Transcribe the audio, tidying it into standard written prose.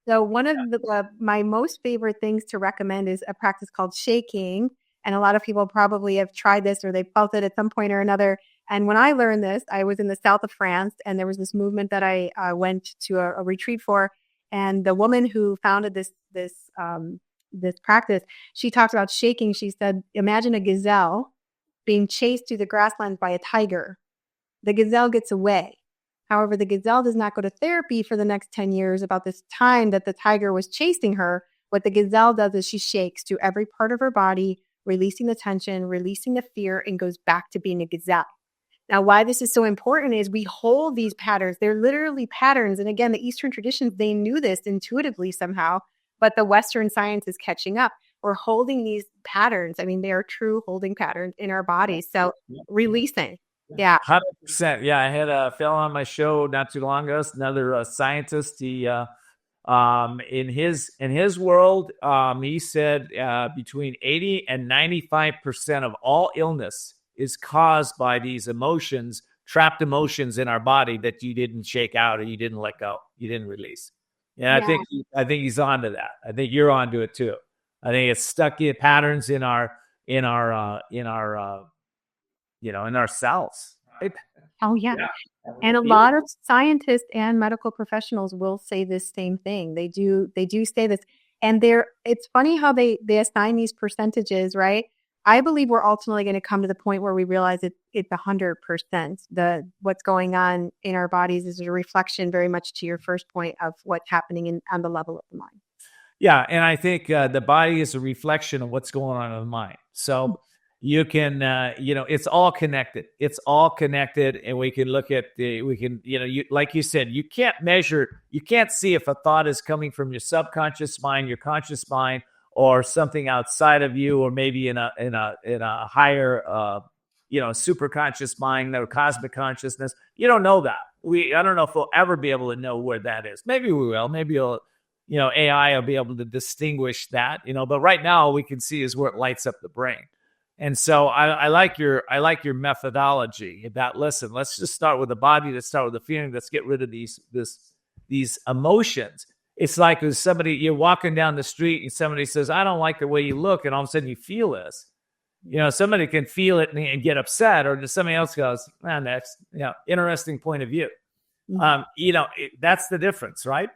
So one of my most favorite things to recommend is a practice called shaking. And a lot of people probably have tried this or they felt it at some point or another. And when I learned this, I was in the south of France and there was this movement that I went to a retreat for. And the woman who founded this practice, she talked about shaking. She said, imagine a gazelle being chased through the grasslands by a tiger. The gazelle gets away. However, the gazelle does not go to therapy for the next 10 years about this time that the tiger was chasing her. What the gazelle does is she shakes through every part of her body, releasing the tension, releasing the fear, and goes back to being a gazelle. Now, why this is so important is we hold these patterns. They're literally patterns. And again, the Eastern traditions, they knew this intuitively somehow, but the Western science is catching up. We're holding these patterns. I mean, they are true holding patterns in our bodies. So releasing. Yeah. 100%. Yeah. I had a fellow on my show not too long ago, another scientist. He, in his world, he said between 80 and 95% of all illness is caused by these emotions, trapped emotions in our body that you didn't shake out or you didn't let go, you didn't release. And I think he's onto that. I think you're onto it too. I think it's stuck in patterns in our in our cells. Right? Oh, yeah. And a lot of scientists and medical professionals will say this same thing. They do say this. And it's funny how they assign these percentages, right? I believe we're ultimately going to come to the point where we realize it's 100%. What's going on in our bodies is a reflection very much to your first point of what's happening on the level of the mind. Yeah. And I think the body is a reflection of what's going on in the mind. So you can, it's all connected. It's all connected. And we can look at like you said, you can't measure, you can't see if a thought is coming from your subconscious mind, your conscious mind, or something outside of you, or maybe in a higher, super conscious mind or cosmic consciousness. You don't know that. I don't know if we'll ever be able to know where that is. Maybe we will. Maybe AI will be able to distinguish that, but right now all we can see is where it lights up the brain. And so I like your methodology about, listen, let's just start with the body. Let's start with the feeling. Let's get rid of these emotions. It's like if you're walking down the street and somebody says, I don't like the way you look. And all of a sudden you feel this, somebody can feel it and get upset, or just somebody else goes, man, that's, interesting point of view. Mm-hmm. That's the difference, right?